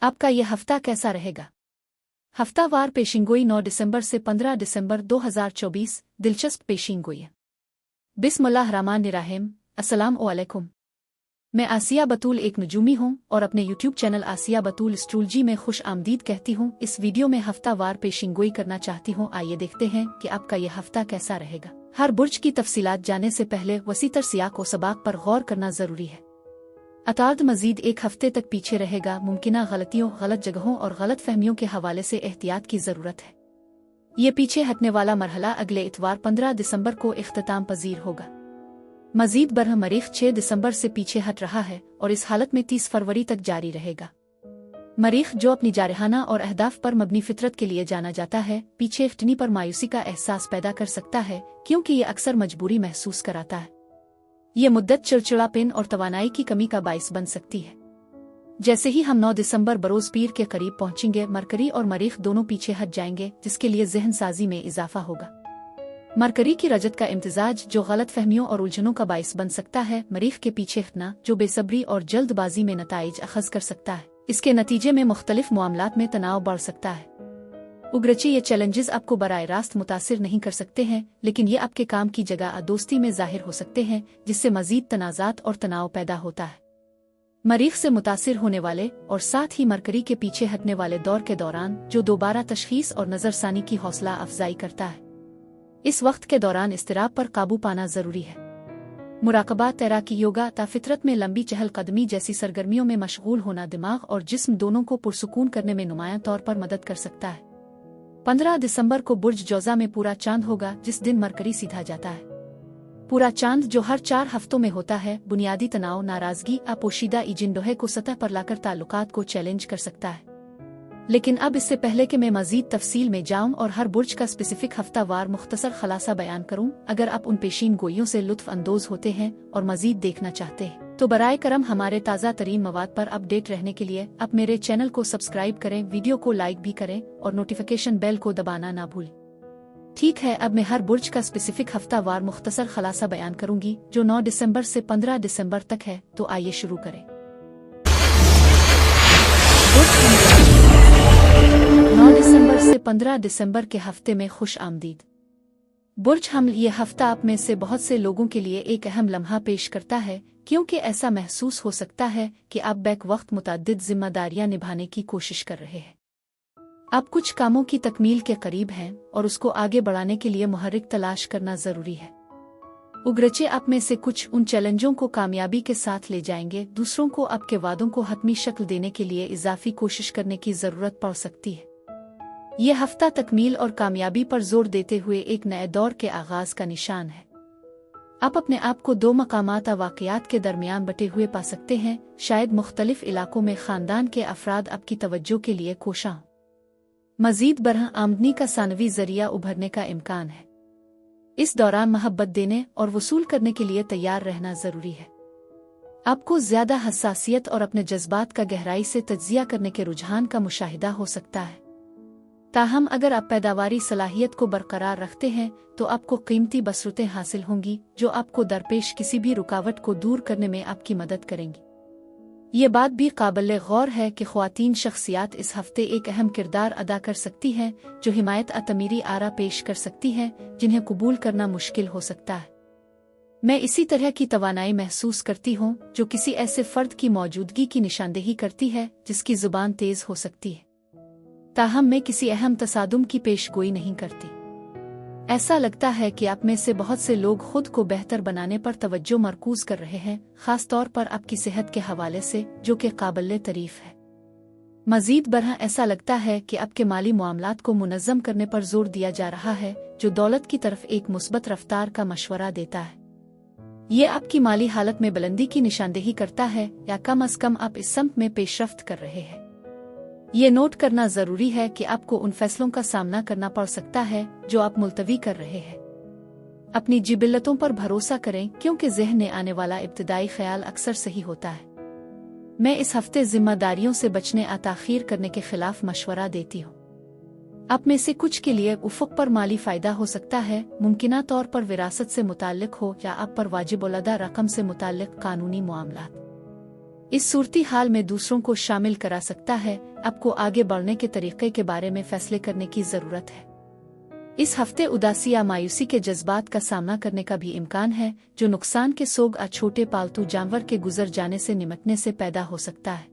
आपका ये हफ्ता कैसा रहेगा? हफ्तावार पेशिंगोई 9 दिसंबर से 15 दिसंबर 2024। दिलचस्प पेशिंगोई। बिस्मिल्लाहिर्रहमानिर्रहीम। अस्सलाम वालेकुम। मैं आसिया बतूल एक नजूमी हूँ और अपने यूट्यूब चैनल आसिया बतूल एस्ट्रोलॉजी में खुश आमदीद कहती हूँ। इस वीडियो में हफ्तावार पेशिंगोई करना चाहती हूँ। आइए देखते हैं कि आपका ये हफ्ता कैसा रहेगा। हर बुर्ज की तफसीलात जाने से पहले वसीतर सियाक और सबाक पर गौर करना जरूरी है। अतार्द मजीद एक हफ्ते तक पीछे रहेगा। मुमकिना गलतियों, गलत जगहों और गलत फहमियों के हवाले से एहतियात की जरूरत है। ये पीछे हटने वाला मरहला अगले इतवार 15 दिसंबर को इख्तिताम पजीर होगा। मजीद बरह मरीख 6 दिसंबर से पीछे हट रहा है और इस हालत में 30 फरवरी तक जारी रहेगा। मरीख जो अपनी जारहाना और अहदाफ पर मबनी फितरत के लिए जाना जाता है, पीछे हटने पर मायूसी का एहसास पैदा कर सकता है, क्योंकि ये अक्सर मजबूरी महसूस कराता है। ये मुद्दत चिड़चिड़ापन और तवानाई की कमी का बाइस बन सकती है। जैसे ही हम 9 दिसंबर बरोज पीर के करीब पहुंचेंगे, मरकरी और मरीख दोनों पीछे हट जाएंगे, जिसके लिए जहन साजी में इजाफा होगा। मरकरी की रजत का इम्तिजाज जो गलत फहमियों और उलझनों का बाइस बन सकता है, मरीख के पीछे हटना जो बेसब्री और जल्दबाजी में नताइज अखज़ कर सकता है। इसके नतीजे में मुख्तलिफ मामलात में तनाव बढ़ सकता है। उगरचे ये चैलेंजेस आपको बराह रास्त मुतासिर नहीं कर सकते हैं, लेकिन ये आपके काम की जगह दोस्ती में जाहिर हो सकते हैं, जिससे मजीद तनाज़ात और तनाव पैदा होता है। मरीख से मुतासिर होने वाले और साथ ही मरकरी के पीछे हटने वाले दौर के दौरान जो दोबारा तशखीस और नजरसानी की हौसला अफजाई करता है। इस वक्त के दौरान इस्तिराब पर काबू पाना जरूरी है। मुराकबा, तैराकी, योगा ता फितरत में लंबी चहलकदमी जैसी सरगर्मियों में मशगूल होना दिमाग और जिस्म दोनों को पुरसुकून करने में नुमायां तौर पर मदद कर सकता है। 15 दिसंबर को बुर्ज जौजा में पूरा चांद होगा, जिस दिन मरकरी सीधा जाता है। पूरा चांद जो हर 4 हफ्तों में होता है, बुनियादी तनाव, नाराजगी, अपोशीदा इजिंडोहे को सतह पर लाकर ताल्लुकात को चैलेंज कर सकता है। लेकिन अब इससे पहले कि मैं मजीद तफसील में जाऊं और हर बुर्ज का स्पेसिफिक हफ्तावार मुख्तसर खलासा बयान करूं, अगर आप उन पेशीन गोइयों से लुत्फ अंदोज होते हैं और मजीद देखना चाहते हैं तो बराए करम हमारे ताज़ा तरीन मवाद पर अपडेट रहने के लिए आप मेरे चैनल को सब्सक्राइब करें, वीडियो को लाइक भी करें और नोटिफिकेशन बेल को दबाना ना भूलें। ठीक है, अब मैं हर बुर्ज का स्पेसिफिक हफ्तावार मुख्तसर खलासा बयान करूंगी, जो 9 दिसंबर से 15 दिसंबर तक है। तो आइए शुरू करें। 9 दिसंबर से 15 दिसंबर के हफ्ते में खुश आमदीद। बुर्ज हमल ये हफ्ता आप में से बहुत से लोगों के लिए एक अहम लम्हा पेश करता है, क्योंकि ऐसा महसूस हो सकता है कि आप बैक वक्त मुतअद्दिद जिम्मेदारियां निभाने की कोशिश कर रहे हैं। आप कुछ कामों की तकमील के करीब हैं और उसको आगे बढ़ाने के लिए मुहर्रिक तलाश करना जरूरी है। उगरचे आप में से कुछ उन चैलेंजों को कामयाबी के साथ ले जाएंगे, दूसरों को आपके वादों को हतमी शक्ल देने के लिए इजाफी कोशिश करने की जरूरत पड़ सकती है। यह हफ्ता तकमील और कामयाबी पर जोर देते हुए एक नए दौर के आगाज का निशान है। आप अपने आप को 2 मकामात वाक़यात के दरमियान बटे हुए पा सकते हैं। शायद मुख्तलिफ इलाकों में खानदान के अफराद आपकी तवज्जो के लिए कोशा हों। मजीद बरह आमदनी का सानवी जरिया उभरने का इम्कान है। इस दौरान मोहब्बत देने और वसूल करने के लिए तैयार रहना जरूरी है। आपको ज्यादा हसासियत और अपने जज्बात का गहराई से तज्जिया करने के रुझान का मुशाहिदा हो सकता है। ताहम अगर आप पैदावारी सलाहियत को बरकरार रखते हैं तो आपको कीमती बसरतें हासिल होंगी, जो आपको दरपेश किसी भी रुकावट को दूर करने में आपकी मदद करेंगी। ये बात भी काबिल गौर है कि ख्वातीन शख्सियात इस हफ्ते एक अहम किरदार अदा कर सकती हैं, जो हिमायत अतमीरी आरा पेश कर सकती हैं, जिन्हें कबूल करना मुश्किल हो सकता है। मैं इसी तरह की तवानाई महसूस करती हूँ जो किसी ऐसे फर्द की मौजूदगी की निशानदेही करती है जिसकी जुबान तेज हो सकती है, ताहम मैं किसी अहम तसादुम की पेशगोई नहीं करती। ऐसा लगता है कि आप में से बहुत से लोग खुद को बेहतर बनाने पर तवज्जो मरकूज कर रहे हैं, खास तौर पर आपकी सेहत के हवाले से, जो कि काबिल तारीफ है। मजीद बरह ऐसा लगता है कि आपके माली मामलात को मुनज़्ज़म करने पर जोर दिया जा रहा है, जो दौलत की तरफ एक मुस्बत रफ्तार का मशवरा देता है। ये आपकी माली हालत में बुलंदी की निशानदेही करता है, या कम अज कम आप इस सम्त में पेशरफ्त कर रहे हैं। ये नोट करना जरूरी है कि आपको उन फैसलों का सामना करना पड़ सकता है जो आप मुलतवी कर रहे हैं। अपनी जिबिल्लतों पर भरोसा करें, क्योंकि ज़हन में आने वाला इब्तिदाई ख्याल अक्सर सही होता है। मैं इस हफ्ते जिम्मेदारियों से बचने ताख़ीर करने के खिलाफ मशवरा देती हूँ। आप में से कुछ के लिए उफ़ुक़ पर माली फ़ायदा हो सकता है, मुमकिना तौर पर विरासत से मुताल्लिक़ हो या आप पर वाजिब-उल-अदा रकम से मुताल्लिक़ कानूनी मामलात। इस सूरती हाल में दूसरों को शामिल करा सकता है। आपको आगे बढ़ने के तरीके के बारे में फैसले करने की जरूरत है। इस हफ्ते उदासी या मायूसी के जज्बात का सामना करने का भी इम्कान है, जो नुकसान के सोग या छोटे पालतू जानवर के गुजर जाने से निमटने से पैदा हो सकता है।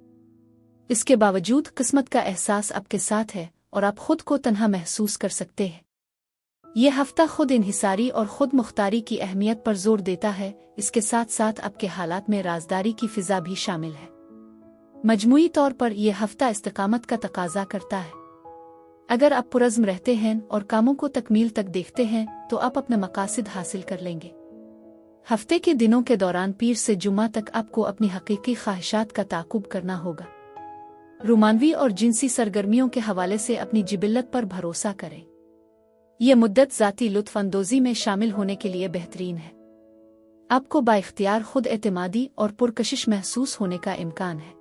इसके बावजूद किस्मत का एहसास आपके साथ है और आप खुद को तन्हा महसूस कर सकते हैं। यह हफ्ता खुद इन्हिसारी और खुद मुख्तारी की अहमियत पर जोर देता है। इसके साथ साथ आपके हालात में राजदारी की फिजा भी शामिल है। मजमूई तौर पर यह हफ्ता इस्तिकामत का तकाजा करता है। अगर आप पुरज़्म रहते हैं और कामों को तकमील तक देखते हैं तो आप अपने मकासद हासिल कर लेंगे। हफ्ते के दिनों के दौरान पीर से जुम्मा तक आपको अपनी हकीकी ख्वाहिशात का ताक़ुब करना होगा। रोमानवी और जिनसी सरगर्मियों के हवाले से अपनी जिबिल्लत पर भरोसा करें। ये मुद्दत ज़ाती लुत्फ़ अंदोज़ी में शामिल होने के लिए बेहतरीन है। आपको बाइख्तियार खुद एतमादी और पुरकशिश महसूस होने का इम्कान है।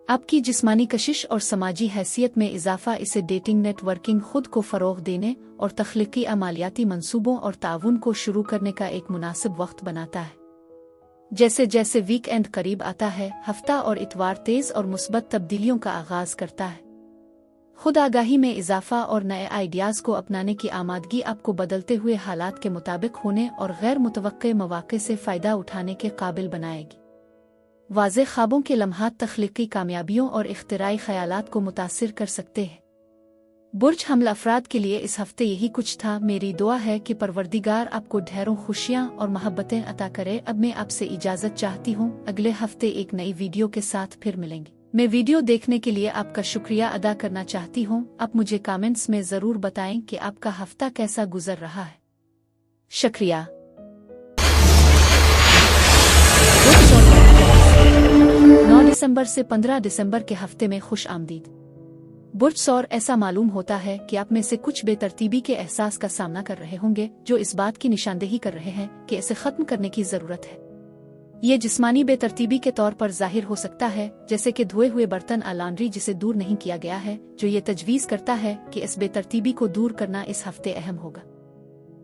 आपकी जिस्मानी कशिश और समाजी हैसियत में इजाफा इसे डेटिंग, नेटवर्किंग, खुद को फ़रोग़ देने और तख्लीकी अमालियाती मंसूबों और ताउन को शुरू करने का एक मुनासिब वक्त बनाता है। जैसे जैसे वीकेंड करीब आता है, हफ्ता और इतवार तेज़ और मुस्बत तब्दीलियों का आगाज़ करता है। खुद आगाही में इजाफा और नए आइडियाज़ को अपनाने की आमादगी आपको बदलते हुए हालात के मुताबिक होने और गैर मुतवक्के मौक़े से फ़ायदा उठाने के काबिल बनाएगी। वाज़े ख्वाबों के लम्हात तख्लीकी कामयाबियों और इख्तिराई ख़यालात को मुतासिर कर सकते हैं। बुर्ज हमल अफराद के लिए इस हफ्ते यही कुछ था। मेरी दुआ है कि परवरदिगार आपको ढेरों खुशियाँ और मोहब्बतें अता करे। अब मैं आपसे इजाज़त चाहती हूँ। अगले हफ्ते एक नई वीडियो के साथ फिर मिलेंगे। मैं वीडियो देखने के लिए आपका शुक्रिया अदा करना चाहती हूँ। आप मुझे कमेंट्स में ज़रूर बताएं कि आपका हफ्ता कैसा गुजर रहा है। शुक्रिया। 9 दिसंबर से 15 दिसंबर के हफ्ते में खुश आमदीद। बुर्ज सौर, ऐसा मालूम होता है कि आप में से कुछ बेतरतीबी के एहसास का सामना कर रहे होंगे, जो इस बात की निशानदेही कर रहे हैं कि इसे ख़त्म करने की ज़रूरत है। ये जिस्मानी बेतरतीबी के तौर पर जाहिर हो सकता है, जैसे कि धोए हुए बर्तन या लॉन्ड्री जिसे दूर नहीं किया गया है, जो ये तजवीज़ करता है कि इस बेतरतीबी को दूर करना इस हफ्ते अहम होगा।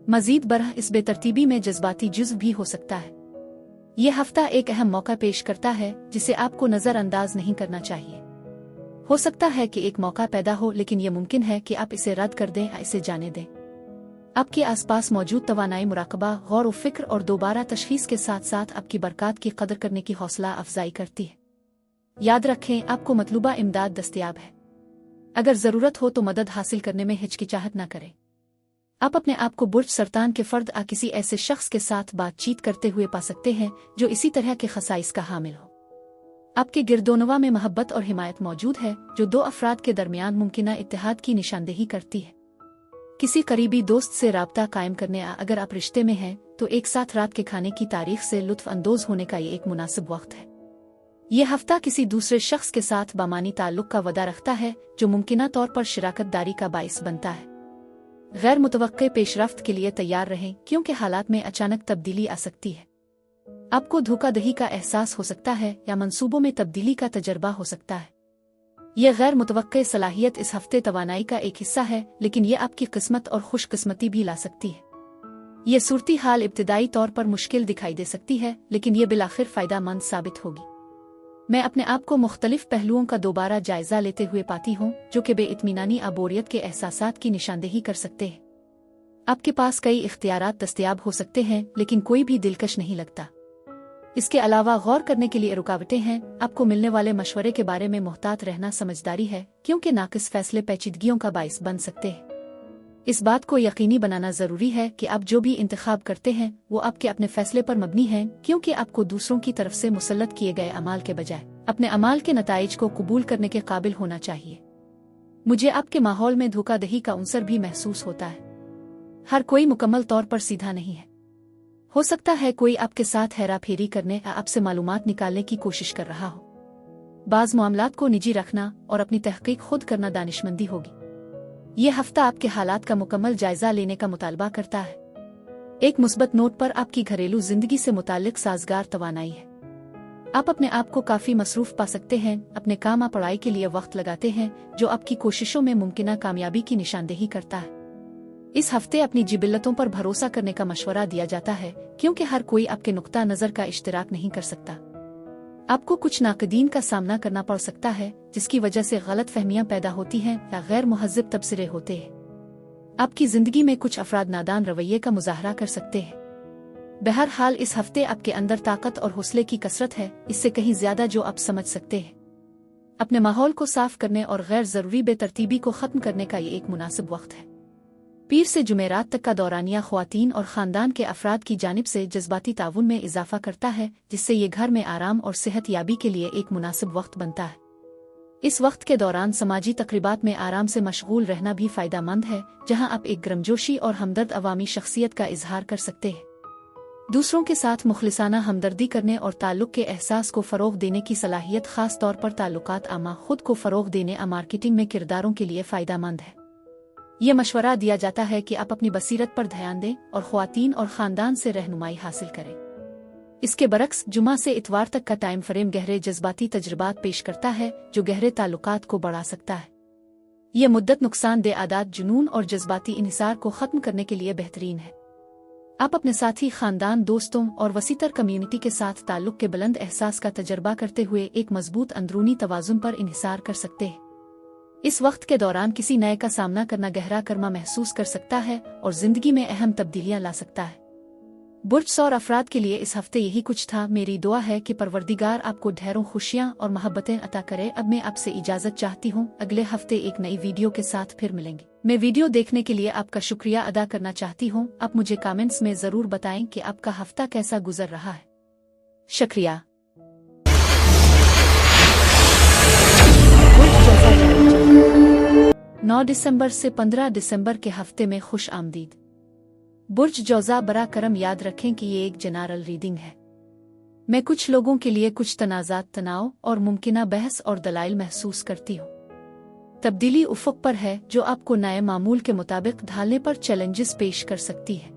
मज़ीद बरह इस बेतरतीबी में जज्बाती जुज़्व भी हो सकता है। यह हफ्ता एक अहम मौका पेश करता है जिसे आपको नज़रअंदाज नहीं करना चाहिए। हो सकता है कि एक मौका पैदा हो, लेकिन यह मुमकिन है कि आप इसे रद्द कर दें या इसे जाने दें। आपके आसपास मौजूद तवानाई मुराकबा, गौर व फिक्र और दोबारा तशख़ीस के साथ साथ आपकी बरक़ात की कदर करने की हौसला अफजाई करती है। याद रखें, आपको मतलूबा इमदाद दस्तयाब है। अगर ज़रूरत हो तो मदद हासिल करने में हिचकिचाहट न करें। आप अपने आप को बुर्ज सरतान के फ़र्द या किसी ऐसे शख्स के साथ बातचीत करते हुए पा सकते हैं जो इसी तरह के खसाइस का हामिल हो। आपके गिरदोनवा में मोहब्बत और हिमायत मौजूद है, जो दो अफराद के दरमियान मुमकिना इत्तेहाद की निशानदेही करती है। किसी करीबी दोस्त से राब्ता कायम करने या अगर आप रिश्ते में हैं तो एक साथ रात के खाने की तारीख से लुत्फ़ अंदोज़ होने का ये एक मुनासिब वक्त है। यह हफ्ता किसी दूसरे शख्स के साथ बामानी ताल्लुक़ का वदा रखता है, जो मुमकिना तौर पर शराकत दारी का बाइस बनता है। गैर मुतवक्के पेशरफ्त के लिए तैयार रहें, क्योंकि हालात में अचानक तब्दीली आ सकती है। आपको धोखाधड़ी का एहसास हो सकता है या मंसूबों में तब्दीली का तजर्बा हो सकता है। यह गैर मुतवक्के सलाहियत इस हफ्ते तवानाई का एक हिस्सा है, लेकिन यह आपकी किस्मत और खुशकिस्मती भी ला सकती है। यह सूरती हाल इब्तिदाई तौर पर मुश्किल दिखाई दे सकती है, लेकिन यह बिलाखिर फ़ायदेमंद साबित होगी। मैं अपने आप को मुख्तलिफ पहलुओं का दोबारा जायजा लेते हुए पाती हूँ, जो कि बेइत्मीनानी अबोरियत के एहसासात की निशानदेही कर सकते हैं। आपके पास कई इख्तियारात दस्तयाब हो सकते हैं, लेकिन कोई भी दिलकश नहीं लगता। इसके अलावा गौर करने के लिए रुकावटें हैं। आपको मिलने वाले मशवरे के बारे में मुहतात रहना समझदारी है, क्योंकि नाक़िस फैसले पेचीदगियों का बाइस बन सकते हैं। इस बात को यकीनी बनाना ज़रूरी है कि आप जो भी इंतखाब करते हैं वो आपके अपने फैसले पर मबनी हैं, क्योंकि आपको दूसरों की तरफ से मुसल्लत किए गए अमाल के बजाय अपने अमाल के नताइज को कबूल करने के काबिल होना चाहिए। मुझे आपके माहौल में धोखाधड़ी का उनसर भी महसूस होता है। हर कोई मुकम्मल तौर पर सीधा नहीं है। हो सकता है कोई आपके साथ हेरा फेरी करने या आपसे मालूमात निकालने की कोशिश कर रहा हो। बाज़ मामलात को निजी रखना और अपनी तहकीक खुद करना दानिशमंदी होगी। यह हफ्ता आपके हालात का मुकम्मल जायजा लेने का मुतालबा करता है। एक मुस्बत नोट पर आपकी घरेलू जिंदगी से मुताल्लिक साजगार तवानाई है। आप अपने आप को काफ़ी मसरूफ पा सकते हैं, अपने काम या पढ़ाई के लिए वक्त लगाते हैं, जो आपकी कोशिशों में मुमकिना कामयाबी की निशानदेही करता है। इस हफ्ते अपनी जिबिल्लतों पर भरोसा करने का मशवरा दिया जाता है, क्योंकि हर कोई आपके नुक्ता नज़र का इश्तिराक नहीं कर सकता। आपको कुछ नाकदीन का सामना करना पड़ सकता है, जिसकी वजह से गलत फहमियां पैदा होती हैं या गैर मुहज़्ज़ब तबसरे होते हैं। आपकी जिंदगी में कुछ अफराद नादान रवैये का मुजाहरा कर सकते हैं। बहरहाल इस हफ्ते आपके अंदर ताकत और हौसले की कसरत है, इससे कहीं ज्यादा जो आप समझ सकते हैं। अपने माहौल को साफ करने और गैर जरूरी बेतरतीबी को खत्म करने का ये एक मुनासिब वक्त है। पीर से जुमेरात तक का दौरानिया ख्वातीन और खानदान के अफराद की जानिब से जज्बाती ताउन में इजाफा करता है, जिससे ये घर में आराम और सेहत याबी के लिए एक मुनासिब वक्त बनता है। इस वक्त के दौरान समाजी तकरीबात में आराम से मशगूल रहना भी फायदेमंद है, जहां आप एक गर्मजोशी और हमदर्द अवामी शख्सियत का इजहार कर सकते हैं। दूसरों के साथ मुखलिसाना हमदर्दी करने और ताल्लुक के एहसास को फ़रोग़ देने की सलाहियत ख़ास तौर पर ताल्लुकात आमा खुद को फ़रोग़ देने और मार्केटिंग में किरदारों के लिए फ़ायदेमंद है। ये मशवरा दिया जाता है कि आप अपनी बसीरत पर ध्यान दें और ख्वातीन और ख़ानदान से रहनुमाई हासिल करें। इसके बरक्स जुमा से इतवार तक का टाइम फ्रेम गहरे जज्बाती तजुर्बात पेश करता है, जो गहरे ताल्लुकात को बढ़ा सकता है। यह मुद्दत नुकसानदेह आदात, जुनून और जज्बाती इन्हिसार को ख़त्म करने के लिए बेहतरीन है। आप अपने साथी, खानदान, दोस्तों और वसीतर कम्युनिटी के साथ ताल्लुक के बुलंद एहसास का तजर्बा करते हुए एक मजबूत अंदरूनी तवाज़ुन पर इन्हिसार कर सकते हैं। इस वक्त के दौरान किसी नए का सामना करना गहरा कर्मा महसूस कर सकता है और जिंदगी में अहम तब्दीलियां ला सकता है। बुर्ज सौर अफराद के लिए इस हफ्ते यही कुछ था। मेरी दुआ है कि परवरदिगार आपको ढेरों खुशियां और मोहब्बतें अता करे। अब मैं आपसे इजाजत चाहती हूँ। अगले हफ्ते एक नई वीडियो के साथ फिर मिलेंगे। मैं वीडियो देखने के लिए आपका शुक्रिया अदा करना चाहती हूँ। आप मुझे कमेंट्स में जरूर बताएं कि आपका हफ्ता कैसा गुजर रहा है। शुक्रिया। 9 दिसंबर से 15 दिसंबर के हफ्ते में खुश आमदीद। बुर्ज जौज़ा बरा करम याद रखें कि ये एक जनरल रीडिंग है। मैं कुछ लोगों के लिए कुछ तनाज़ात, तनाव और मुमकिना बहस और दलाइल महसूस करती हूँ। तब्दीली उफ़ुक़ पर है, जो आपको नए मामूल के मुताबिक ढालने पर चैलेंजेस पेश कर सकती है।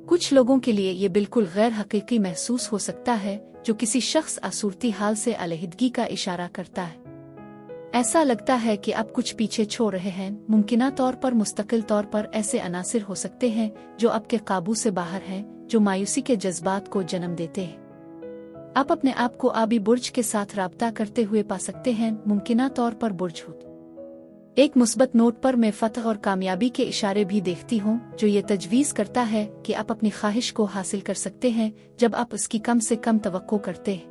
कुछ लोगों के लिए ये बिल्कुल गैर हकीकी महसूस हो सकता है, जो किसी शख्स असूरती हाल से अलहदगी का इशारा करता है। ऐसा लगता है कि आप कुछ पीछे छोड़ रहे हैं। मुमकिना तौर पर मुस्तकिल तौर पर ऐसे अनासिर हो सकते हैं जो आपके काबू से बाहर हैं, जो मायूसी के जज्बात को जन्म देते हैं। आप अपने आप को आबी बुर्ज के साथ राब्ता करते हुए पा सकते हैं। मुमकिना तौर पर बुर्ज हुद। एक मुस्बत नोट पर मैं फतह और कामयाबी के इशारे भी देखती हूँ, जो ये तजवीज़ करता है कि आप अपनी ख्वाहिश को हासिल कर सकते हैं जब आप उसकी कम से कम तवक्को करते हैं।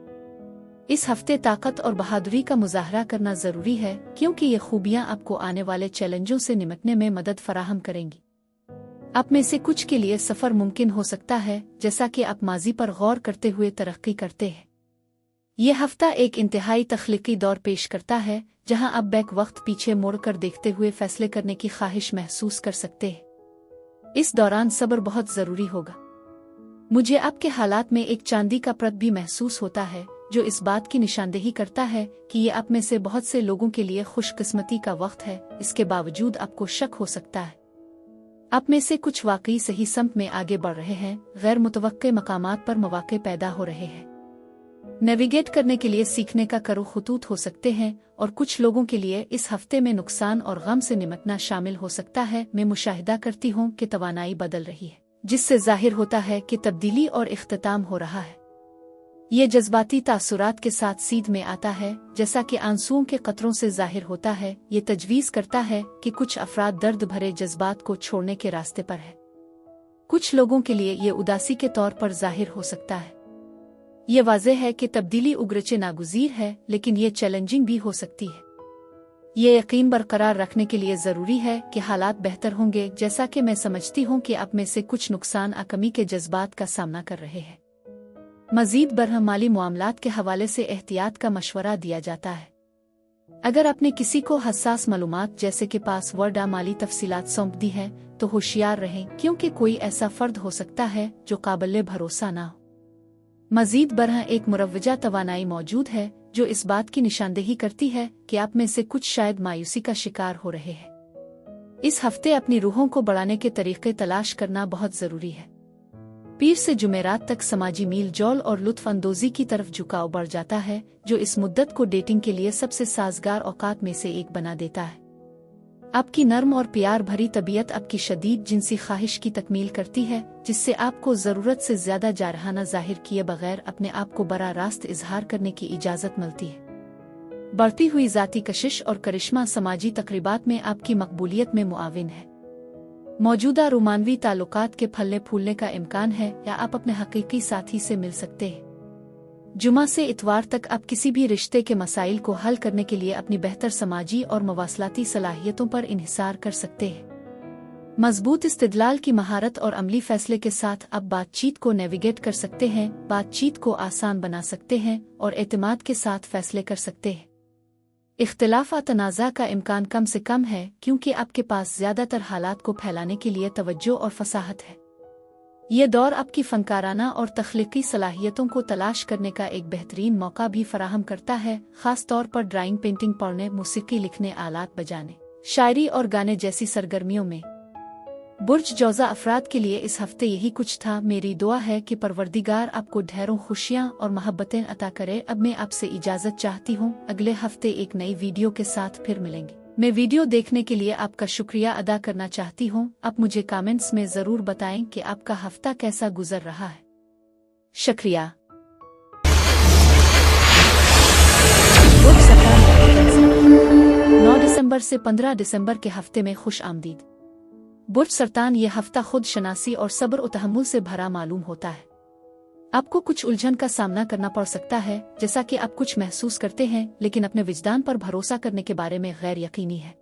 इस हफ्ते ताकत और बहादुरी का मुजाहरा करना जरूरी है, क्योंकि ये खूबियां आपको आने वाले चैलेंजों से निपटने में मदद फराहम करेंगी। आप में से कुछ के लिए सफर मुमकिन हो सकता है, जैसा कि आप माजी पर गौर करते हुए तरक्की करते हैं। यह हफ्ता एक इंतहाई तख्लीकी दौर पेश करता है, जहां आप बैक वक्त पीछे मुड़कर देखते हुए फैसले करने की ख्वाहिश महसूस कर सकते हैं। इस दौरान सब्र बहुत जरूरी होगा। मुझे आपके हालात में एक चांदी का प्रत भी महसूस होता है, जो इस बात की निशानदेही करता है कि ये आप में से बहुत से लोगों के लिए खुशकिस्मती का वक्त है। इसके बावजूद आपको शक हो सकता है। आप में से कुछ वाकई सही समत में आगे बढ़ रहे हैं। गैर मुतवक्के मकामात पर मौके पैदा हो रहे हैं। नेविगेट करने के लिए सीखने का करो खतूत हो सकते हैं, और कुछ लोगों के लिए इस हफ्ते में नुकसान और गम से निपटना शामिल हो सकता है। मैं मुशाहिदा करती हूँ कि तवानाई बदल रही है, जिससे जाहिर होता है कि तब्दीली और इख्तिताम हो रहा है। ये जज्बाती तासुरात के साथ सीध में आता है, जैसा कि आंसुओं के कतरों से जाहिर होता है। ये तजवीज़ करता है कि कुछ अफराद दर्द भरे जज्बात को छोड़ने के रास्ते पर है। कुछ लोगों के लिए ये उदासी के तौर पर जाहिर हो सकता है। ये वाज़ेह है कि तब्दीली उगरचे नागुज़ीर है, लेकिन ये चैलेंजिंग भी हो सकती है। ये यकीन बरकरार रखने के लिए ज़रूरी है कि हालात बेहतर होंगे, जैसा कि मैं समझती हूँ कि आप में से कुछ नुकसान कमी के जज्बात का सामना कर रहे हैं। मजीद बरहम माली मामलात के हवाले से एहतियात का मशवरा दिया जाता है। अगर आपने किसी को हसास मालूमात जैसे कि पासवर्ड या माली तफसीलात सौंप दी है, तो होशियार रहें, क्योंकि कोई ऐसा फर्द हो सकता है जो काबिल भरोसा ना हो। मजीद बरह एक मुरव्वजा तवानाई मौजूद है, जो इस बात की निशानदेही करती है कि आप में से कुछ शायद मायूसी का शिकार हो रहे हैं। इस हफ्ते अपनी रूहों को बढ़ाने के तरीके तलाश करना बहुत जरूरी है। पीर से जुमेरात तक समाजी मील जौल और लुत्फ अंदोजी की तरफ झुकाव बढ़ जाता है, जो इस मुद्दत को डेटिंग के लिए सबसे साजगार औकात में से एक बना देता है। आपकी नर्म और प्यार भरी तबीयत आपकी शदीद जिनसी ख्वाहिश की तकमील करती है, जिससे आपको ज़रूरत से ज़्यादा जारहाना ज़ाहिर किए बगैर अपने आप को बरा रास्त इजहार करने की इजाज़त मिलती है। बढ़ती हुई ज़ाती कशिश और करिश्मा समाजी तकरीबात में आपकी मकबूलियत में मुआविन है। मौजूदा रोमानवी ताल्लुकात के फलने फूलने का इम्कान है या आप अपने हकीकी साथी से मिल सकते हैं। जुमा से इतवार तक आप किसी भी रिश्ते के मसाइल को हल करने के लिए अपनी बेहतर समाजी और मवासलाती सलाहियतों पर इन्हिसार कर सकते हैं। मजबूत इस्तिदलाल की महारत और अमली फैसले के साथ आप बातचीत को नेविगेट कर सकते हैं, बातचीत को आसान बना सकते हैं और एतमाद के साथ फैसले कर सकते हैं। इख्तिलाफ और तनाज़ा का इम्कान कम से कम है क्योंकि आपके पास ज़्यादातर हालात को फैलाने के लिए तवज्जो और फसाहत है। ये दौर आपकी फनकाराना और तख्लीकी सलाहियतों को तलाश करने का एक बेहतरीन मौका भी फराहम करता है, ख़ास तौर पर ड्राइंग, पेंटिंग, पढ़ने, मौसीकी लिखने, आलात बजाने, शायरी और गाने जैसी सरगर्मियों में। बुर्ज जौज़ा अफराद के लिए इस हफ्ते यही कुछ था। मेरी दुआ है कि परवरदिगार आपको ढेरों खुशियाँ और मोहब्बतें अता करे। अब मैं आपसे इजाज़त चाहती हूँ। अगले हफ्ते एक नई वीडियो के साथ फिर मिलेंगे। मैं वीडियो देखने के लिए आपका शुक्रिया अदा करना चाहती हूँ। आप मुझे कमेंट्स में ज़रूर बताएं कि आपका हफ्ता कैसा गुजर रहा है। शुक्रिया। 9 दिसंबर से 15 दिसंबर के हफ्ते में खुश आमदीद। बुर्ज सरतान ये हफ्ता खुद शनासी और सब्र और तहम्मुल से भरा मालूम होता है। आपको कुछ उलझन का सामना करना पड़ सकता है, जैसा कि आप कुछ महसूस करते हैं लेकिन अपने विजदान पर भरोसा करने के बारे में गैर यकीनी है।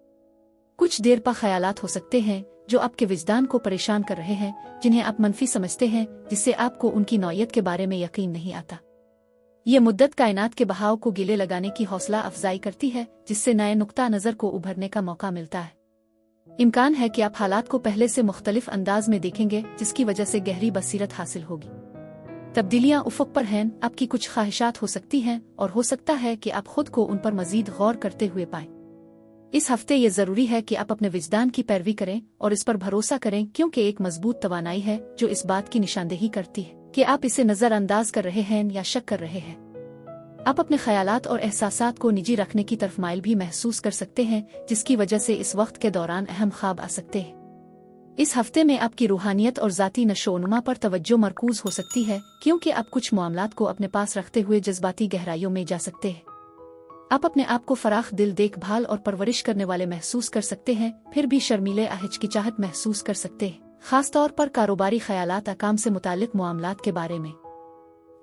कुछ देर पा ख्यालात हो सकते हैं जो आपके विजदान को परेशान कर रहे हैं, जिन्हें आप मनफी समझते हैं, जिससे आपको उनकी नौयत के बारे में यकीन नहीं आता। ये मुद्दत कायनात के बहाव को गिले लगाने की हौसला अफजाई करती है, जिससे नए नुक्ता नज़र को उभरने का मौका मिलता है। इम्कान है कि आप हालात को पहले से मुख्तलिफ अंदाज में देखेंगे, जिसकी वजह से गहरी बसीरत हासिल होगी। तब्दीलियां उफ़क़ पर हैं, आपकी कुछ ख्वाहिशात हो सकती हैं और हो सकता है कि आप खुद को उन पर मजीद गौर करते हुए पाएं। इस हफ्ते ये ज़रूरी है कि आप अपने विजदान की पैरवी करें और इस पर भरोसा करें, क्योंकि एक मजबूत तवानाई है जो इस बात की निशानदेही करती है कि आप इसे नज़रअंदाज कर रहे हैं या शक कर रहे हैं। आप अपने ख्यालात और एहसासात को निजी रखने की तरफ माइल भी महसूस कर सकते हैं, जिसकी वजह से इस वक्त के दौरान अहम ख्वाब आ सकते हैं। इस हफ्ते में आपकी रूहानियत और ज़ाती नशोनुमा पर तवज्जो मरकूज हो सकती है, क्योंकि आप कुछ मामलात को अपने पास रखते हुए जज्बाती गहराइयों में जा सकते हैं। आप अपने आप को फराख दिल, देखभाल और परवरिश करने वाले महसूस कर सकते हैं, फिर भी शर्मीले हिचकिचाहट महसूस कर सकते हैं, खास तौर पर कारोबारी ख्यालात, काम से मुतालिक मामलात के बारे में।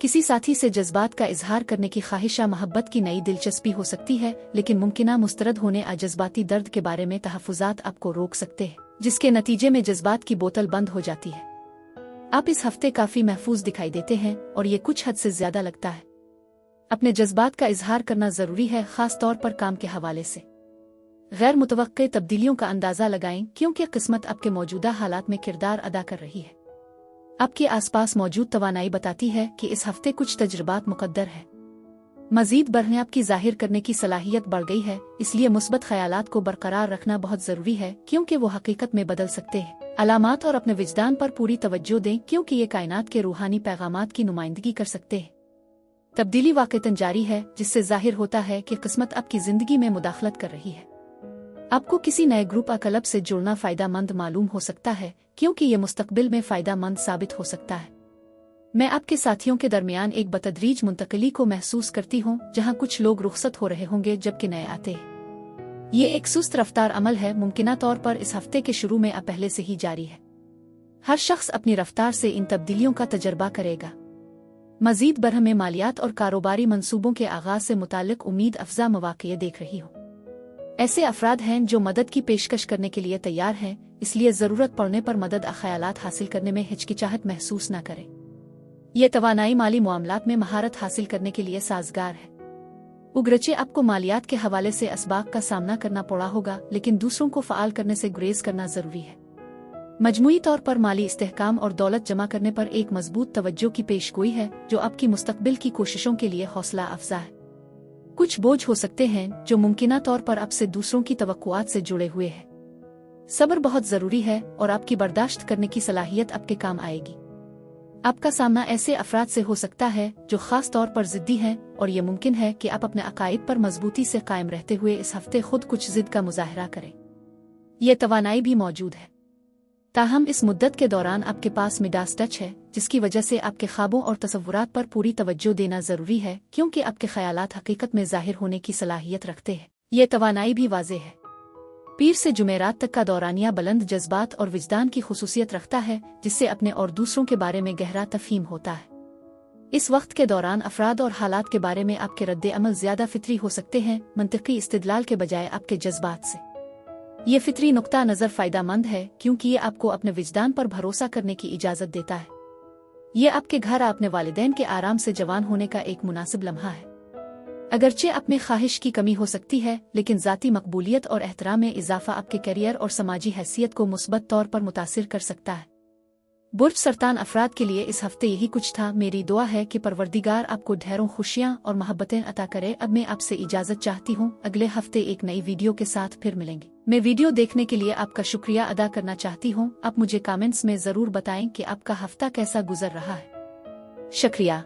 किसी साथी से जज्बात का इजहार करने की ख्वाहिशा मोहब्बत की नई दिलचस्पी हो सकती है, लेकिन मुमकिना मुस्तरद होने जज्बाती दर्द के बारे में तहफ़्फ़ुज़ात आपको रोक सकते हैं, जिसके नतीजे में जज्बात की बोतल बंद हो जाती है। आप इस हफ्ते काफी महफूज दिखाई देते हैं और ये कुछ हद से ज्यादा लगता है। अपने जज्बात का इजहार करना जरूरी है, खास तौर पर काम के हवाले से। गैर मुतवक्के तब्दीलियों का अंदाजा लगाएं, क्योंकि किस्मत आपके मौजूदा हालात में किरदार अदा कर रही है। आपके आसपास मौजूद तवानाई बताती है कि इस हफ्ते कुछ तजुर्बात मुकद्दर है। मजीद बढ़ने आपकी जाहिर करने की सलाहियत बढ़ गई है, इसलिए मुस्बत ख्यालात को बरकरार रखना बहुत जरूरी है, क्योंकि वो हकीकत में बदल सकते हैं। अलामात और अपने विजदान पर पूरी तवज्जो दें, क्योंकि ये कायनात के रूहानी पैगामात की नुमाइंदगी कर सकते हैं। तब्दीली वाक़तन जारी है, जिससे जाहिर होता है कि किस्मत आपकी जिंदगी में मुदाखलत कर रही है। आपको किसी नए ग्रुप या क्लब से जुड़ना फायदा मंद मालूम हो सकता है, क्योंकि ये मुस्तकबिल में फायदा मंद साबित हो सकता है। मैं आपके साथियों के दरमियान एक बतदरीज मुंतकली को महसूस करती हूँ, जहाँ कुछ लोग रुखसत हो रहे होंगे जबकि नए आते हैं। ये एक सुस्त रफ्तार अमल है, मुमकिना तौर पर इस हफ्ते के शुरू में पहले से ही जारी है। हर शख्स अपनी रफ्तार से इन तब्दीलियों का तजर्बा करेगा। मजीद बरह में मालियात और कारोबारी मंसूबों के आगाज से मुतालिक उम्मीद अफजा मवाक़े देख रही हूँ। ऐसे अफराद हैं जो मदद की पेशकश करने के लिए तैयार हैं, इसलिए ज़रूरत पड़ने पर मदद ख्यालात हासिल करने में हिचकिचाहट महसूस न करें। ये तवानाई माली मामलात में महारत हासिल करने के लिए साजगार है। उगरचे आपको मालियात के हवाले से असबाब का सामना करना पड़ा होगा, लेकिन दूसरों को फ़आल करने से गुरेज करना ज़रूरी है। मजमूई तौर पर माली इस्तेहकाम और दौलत जमा करने पर एक मजबूत तवज्जो की पेशगोई है, जो आपकी मुस्तकबिल की कोशिशों के लिए हौसला अफजा है। कुछ बोझ हो सकते हैं जो मुमकिना तौर पर आपसे दूसरों की तवक्कुआत से जुड़े हुए हैं। सब्र बहुत जरूरी है और आपकी बर्दाश्त करने की सलाहियत आपके काम आएगी। आपका सामना ऐसे अफराद से हो सकता है जो खास तौर पर जिद्दी हैं, और ये मुमकिन है कि आप अपने अकायद पर मजबूती से कायम रहते हुए इस हफ्ते खुद कुछ जिद का मुजाहरा करें। ये तवानाई भी मौजूद है। ताहम इस मुद्दत के दौरान आपके पास मिडास टच है, जिसकी वजह से आपके ख्वाबों और तसव्वुरात पर पूरी तवज्जो देना ज़रूरी है, क्योंकि आपके ख़यालात हकीकत में ज़ाहिर होने की सलाहियत रखते हैं। ये तवानाई भी वाज़ेह है। पीर से जुमेरात तक का दौरानिया बुलंद जज्बात और विजदान की खुसूसियत रखता है, जिससे अपने और दूसरों के बारे में गहरा तफहीम होता है। इस वक्त के दौरान अफराद और हालात के बारे में आपके रद्द अमल ज़्यादा फितरी हो सकते हैं, मंतिकी इस्तिदलाल के बजाय आपके जज्बात से। ये फितरी नुक्ता नज़र फ़ायदामंद है, क्योंकि ये आपको अपने विजदान पर भरोसा करने की इजाज़त देता है। ये आपके घर अपने वालिदैन के आराम से जवान होने का एक मुनासिब लम्हा है। अगरचे आप में ख्वाहिश की कमी हो सकती है, लेकिन ज़ाती मकबूलियत और एहतराम में इजाफा आपके करियर और समाजी हैसियत को मुस्बत तौर पर मुतासिर कर सकता है। बुर्ज सरतान अफराद के लिए इस हफ्ते यही कुछ था। मेरी दुआ है कि परवरदिगार आपको ढेरों खुशियाँ और मोहब्बतें अता करे। अब मैं आपसे इजाज़त चाहती हूँ। अगले हफ्ते एक नई वीडियो के साथ फिर मिलेंगे। मैं वीडियो देखने के लिए आपका शुक्रिया अदा करना चाहती हूँ। आप मुझे कमेंट्स में ज़रूर बताएं कि आपका हफ्ता कैसा गुजर रहा है। शुक्रिया।